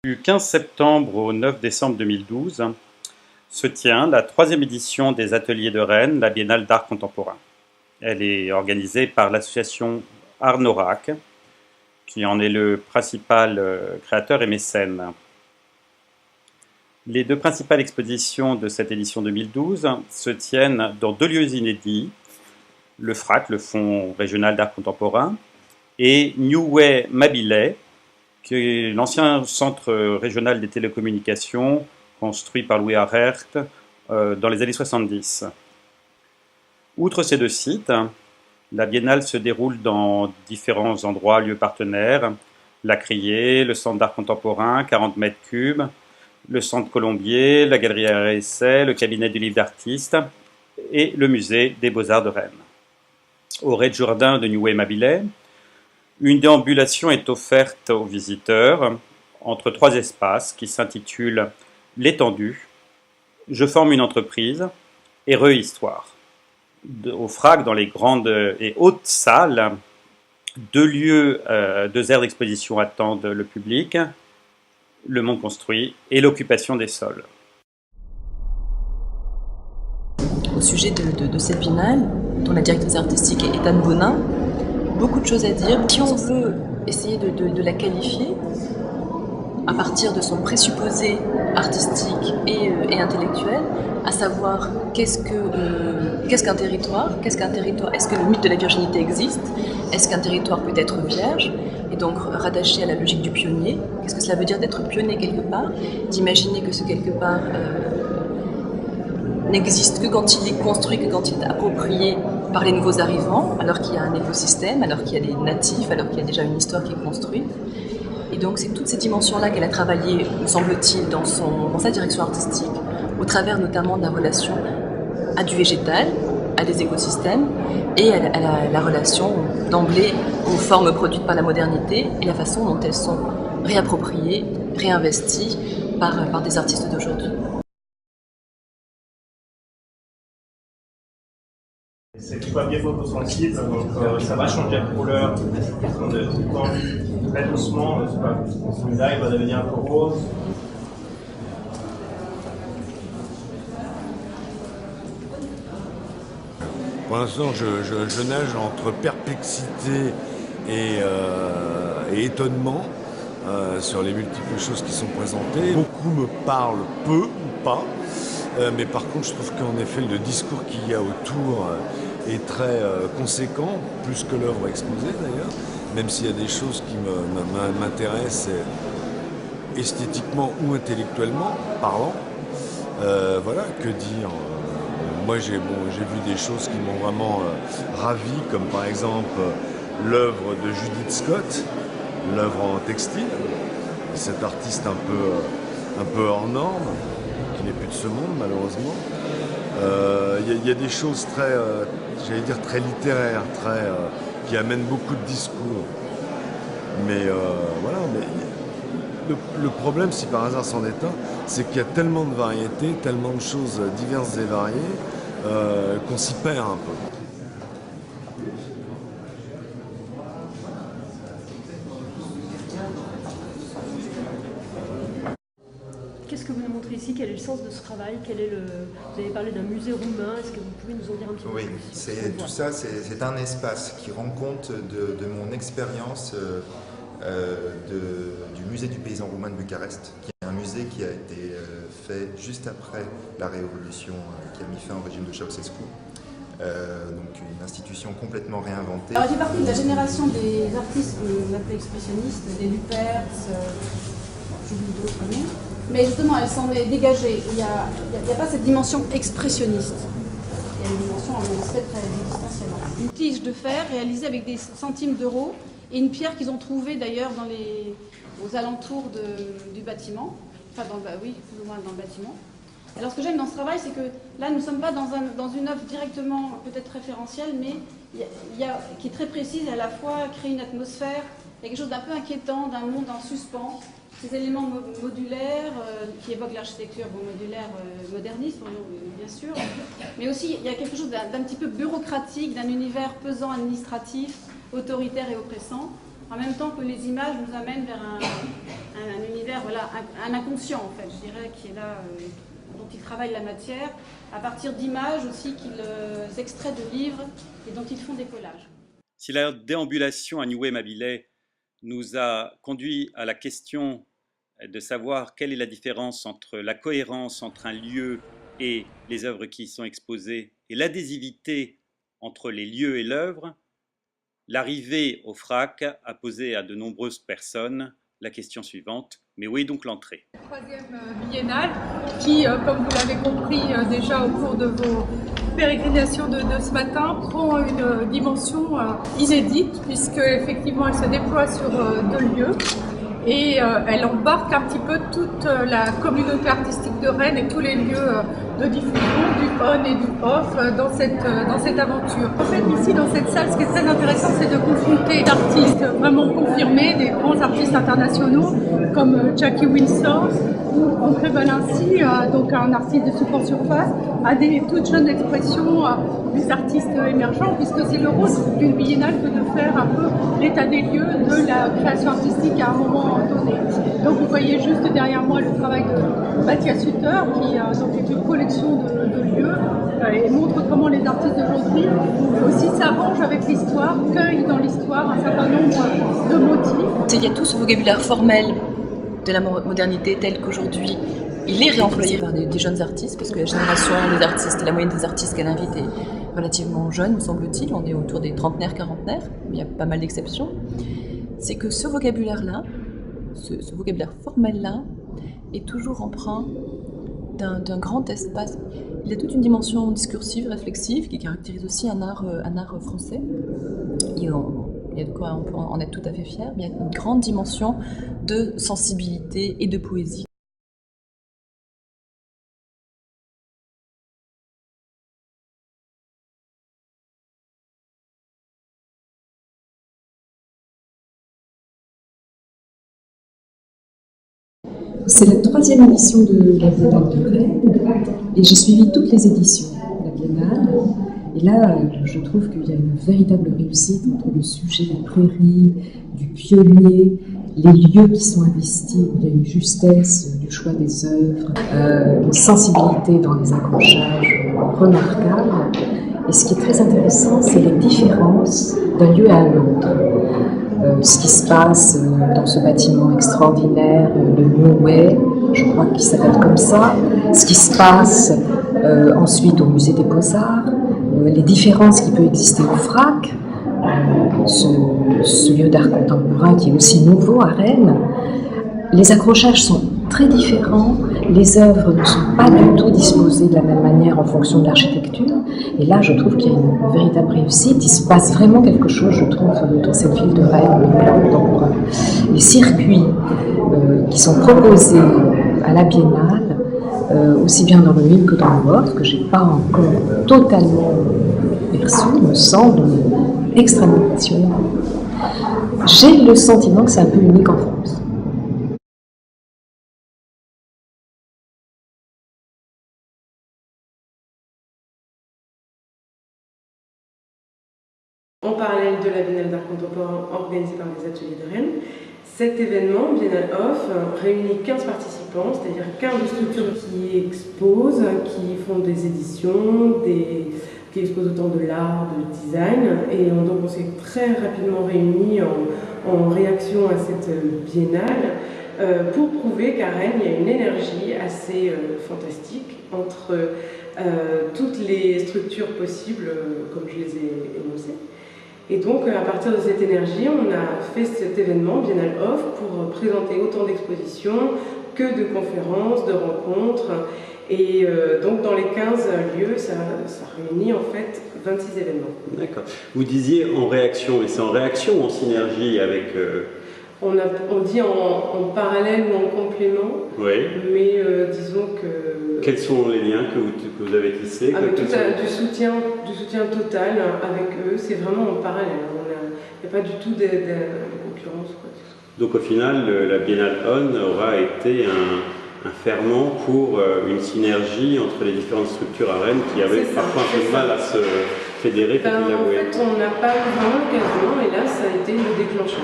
Du 15 septembre au 9 décembre 2012 se tient la troisième édition des Ateliers de Rennes, la Biennale d'art contemporain. Elle est organisée par l'association Art Norac, qui en est le principal créateur et mécène. Les deux principales expositions de cette édition 2012 se tiennent dans deux lieux inédits, le FRAC, le Fonds régional d'art contemporain, et Nioué Mabilais, qui est l'ancien centre régional des télécommunications construit par Louis Arert dans les années 70. Outre ces deux sites, la Biennale se déroule dans différents endroits, lieux partenaires, la Criée, le Centre d'art contemporain, 40 mètres cubes, le Centre Colombier, la Galerie Art et Essai, le Cabinet du livre d'artiste et le Musée des Beaux-Arts de Rennes. Au rez-de-jardin de Nioué Mabilais, une déambulation est offerte aux visiteurs entre trois espaces qui s'intitulent L'étendue, Je forme une entreprise et Re-Histoire. Au FRAC, dans les grandes et hautes salles, deux aires d'exposition attendent le public, le monde construit et l'occupation des sols. Au sujet de cette biennale, dont la directrice artistique est Anne Bonin, beaucoup de choses à dire. Si on veut essayer de la qualifier à partir de son présupposé artistique et intellectuel, à savoir qu'est-ce qu'un territoire, est-ce que le mythe de la virginité existe, est-ce qu'un territoire peut être vierge, et donc rattaché à la logique du pionnier, qu'est-ce que cela veut dire d'être pionnier quelque part, d'imaginer que ce quelque part n'existe que quand il est construit, que quand il est approprié par les nouveaux arrivants, alors qu'il y a un écosystème, alors qu'il y a des natifs, alors qu'il y a déjà une histoire qui est construite. Et donc c'est toutes ces dimensions-là qu'elle a travaillées, me semble-t-il, dans sa direction artistique, au travers notamment de la relation à du végétal, à des écosystèmes, et à la relation d'emblée aux formes produites par la modernité et la façon dont elles sont réappropriées, réinvesties par des artistes d'aujourd'hui. C'est du papier photosensible, donc ça va changer la couleur. On est tout tendu très doucement. Celui-là, il va devenir un peu rose. Pour l'instant, je nage entre perplexité et étonnement sur les multiples choses qui sont présentées. Beaucoup me parlent peu ou pas. Mais par contre, je trouve qu'en effet, le discours qu'il y a autour est très conséquent, plus que l'œuvre exposée d'ailleurs, même s'il y a des choses qui m'intéressent esthétiquement ou intellectuellement parlant. Voilà, que dire. Moi, j'ai vu des choses qui m'ont vraiment ravi, comme par exemple l'œuvre de Judith Scott, l'œuvre en textile, cet artiste un peu hors norme, qui n'est plus de ce monde malheureusement. Il y a des choses très, j'allais dire très littéraires, qui amènent beaucoup de discours. Mais voilà. Mais le problème, si par hasard c'en est un, c'est qu'il y a tellement de variétés, tellement de choses diverses et variées, qu'on s'y perd un peu. Qu'est-ce que vous nous montrez ici? Quel est le sens de ce travail? Vous avez parlé d'un musée roumain, est-ce que vous pouvez nous en dire un petit peu plus? Oui, tout ça, c'est un espace qui rend compte de mon expérience du musée du paysan roumain de Bucarest, qui est un musée qui a été fait juste après la révolution qui a mis fin au régime de Ceausescu. Donc une institution complètement réinventée. Alors, j'ai partie de la génération des artistes qu'on appelle expressionnistes, des Luperts, j'oublie d'autres noms. Mais justement, elles s'en est dégagées. Il n'y a pas cette dimension expressionniste. Il y a une dimension très existentielle. Une tige de fer réalisée avec des centimes d'euros et une pierre qu'ils ont trouvée d'ailleurs aux alentours du bâtiment. Enfin, plus ou moins dans le bâtiment. Alors, ce que j'aime dans ce travail, c'est que là, nous ne sommes pas dans une œuvre directement peut-être référentielle, mais qui est très précise et à la fois crée une atmosphère. Il y a quelque chose d'un peu inquiétant, d'un monde en suspens. Ces éléments modulaires qui évoquent l'architecture modulaire moderniste, bien sûr, mais aussi il y a quelque chose d'un petit peu bureaucratique, d'un univers pesant administratif, autoritaire et oppressant, en même temps que les images nous amènent vers un univers, voilà, un inconscient en fait, je dirais, qui est là, dont ils travaillent la matière, à partir d'images aussi qu'ils extraient de livres et dont ils font des collages. Si la déambulation à Nioué-Mabilais nous a conduit à la question de savoir quelle est la différence entre la cohérence entre un lieu et les œuvres qui y sont exposées et l'adhésivité entre les lieux et l'œuvre, l'arrivée au FRAC a posé à de nombreuses personnes la question suivante: mais où est donc l'entrée? Troisième biennale qui, comme vous l'avez compris déjà au cours de vos pérégrinations de ce matin, prend une dimension inédite puisque effectivement elle se déploie sur 2 lieux et elle embarque un petit peu toute la communauté artistique de Rennes et tous les lieux de diffusion du on et du off dans cette aventure. En fait, ici dans cette salle, ce qui est très intéressant, c'est de confronter d'artistes vraiment confirmés, des grands artistes internationaux comme Jackie Wilson ou André Valenci, donc un artiste de support surface, à des toutes jeunes expressions, des artistes émergents, puisque c'est le rôle d'une biennale que de faire un peu l'état des lieux de la création artistique à un moment donné. Donc vous voyez juste derrière moi le travail de Mathias Hutter, qui donc est une collection de lieux et montre comment les artistes d'aujourd'hui aussi s'arrangent avec l'histoire, cueillent dans l'histoire un certain nombre de motifs. Il y a tout ce vocabulaire formel de la modernité tel qu'aujourd'hui il est réemployé par des jeunes artistes, parce que la génération des artistes, la moyenne des artistes qu'elle invite est relativement jeune, me semble-t-il. On est autour des trentenaires, quarantenaires, mais il y a pas mal d'exceptions. C'est que ce vocabulaire-là, ce vocabulaire formel-là, est toujours empreint d'un grand espace. Il y a toute une dimension discursive, réflexive, qui caractérise aussi un art français. Il y a de quoi on peut en être tout à fait fier, mais il y a une grande dimension de sensibilité et de poésie. C'est la 3e édition de la Biennale de Rennes et j'ai suivi toutes les éditions de la Biennale. Et là, je trouve qu'il y a une véritable réussite entre le sujet des prairies, du pionnier, les lieux qui sont investis, il y a une justesse du choix des œuvres, une sensibilité dans les accrochages remarquable. Et ce qui est très intéressant, c'est les différences d'un lieu à un autre. Ce qui se passe dans ce bâtiment extraordinaire, le Nioué, je crois qu'il s'appelle comme ça, ce qui se passe ensuite au musée des Beaux-Arts, les différences qui peuvent exister au FRAC, ce lieu d'art contemporain qui est aussi nouveau à Rennes. Les accrochages sont très différents, les œuvres ne sont pas du tout disposées de la même manière en fonction de l'architecture. Et là, je trouve qu'il y a une véritable réussite. Il se passe vraiment quelque chose, je trouve, dans cette ville de Rennes. Donc, les circuits qui sont proposés à la Biennale, aussi bien dans le mille que dans le vôtre, que je n'ai pas encore totalement perçu, me semble extrêmement passionnant. J'ai le sentiment que c'est un peu unique en France. En parallèle de la Biennale d'art contemporain organisée par les ateliers de Rennes, cet événement, Biennale Off, réunit 15 participants, c'est-à-dire 15 structures qui exposent, qui font des éditions, qui exposent autant de l'art, de design, et donc on s'est très rapidement réunis en réaction à cette biennale pour prouver qu'à Rennes, il y a une énergie assez fantastique entre toutes les structures possibles, comme je les ai énoncées. Et donc, à partir de cette énergie, on a fait cet événement, Biennale Off, pour présenter autant d'expositions que de conférences, de rencontres. Et donc, dans les 15 lieux, ça réunit en fait 26 événements. D'accord. Vous disiez en réaction, et c'est en réaction ou en synergie avec... On dit en parallèle ou en complément, oui. Mais disons que... Quels sont les liens que vous avez tissés? Du soutien total avec eux, c'est vraiment en parallèle. Il n'y a pas du tout de concurrence. Donc au final, la Biennale On aura été un ferment pour une synergie entre les différentes structures à Rennes qui avaient parfois un peu de mal à fédéré que vous En avouez? fait, on n'a pas eu vraiment l'occasion, et là, ça a été le déclencheur.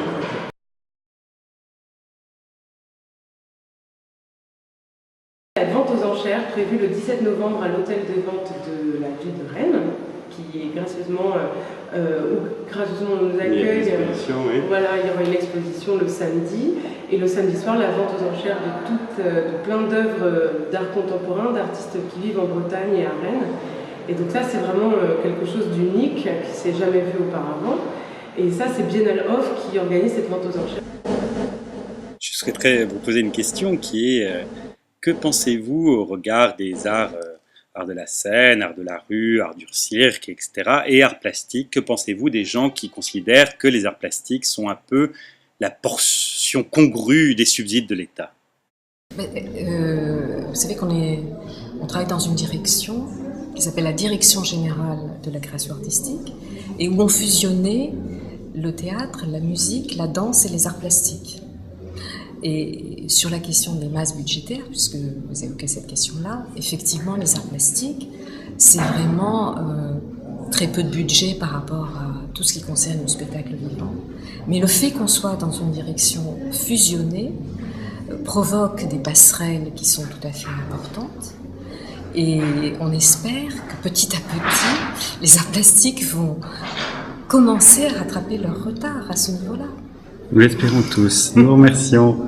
La vente aux enchères prévue le 17 novembre à l'hôtel des ventes de la ville de Rennes, qui est gracieusement, où nous accueille. Oui. Voilà, il y aura une exposition le samedi, et le samedi soir, la vente aux enchères de plein d'œuvres d'art contemporain, d'artistes qui vivent en Bretagne et à Rennes. Et donc ça, c'est vraiment quelque chose d'unique, qui ne s'est jamais vu auparavant. Et ça, c'est Biennale Off qui organise cette vente aux enchères. Je souhaiterais vous poser une question qui est que pensez-vous au regard des arts, art de la scène, art de la rue, art du cirque, etc. et art plastique? Que pensez-vous des gens qui considèrent que les arts plastiques sont un peu la portion congrue des subsides de l'État? Vous savez on travaille dans une direction qui s'appelle la Direction Générale de la Création Artistique et où on fusionnait le théâtre, la musique, la danse et les arts plastiques. Et sur la question des masses budgétaires, puisque vous évoquez cette question-là, effectivement, les arts plastiques, c'est vraiment très peu de budget par rapport à tout ce qui concerne le spectacle vivant. Mais le fait qu'on soit dans une direction fusionnée provoque des passerelles qui sont tout à fait importantes. Et on espère que petit à petit, les arts plastiques vont commencer à rattraper leur retard à ce niveau-là. Nous l'espérons tous. Nous vous remercions.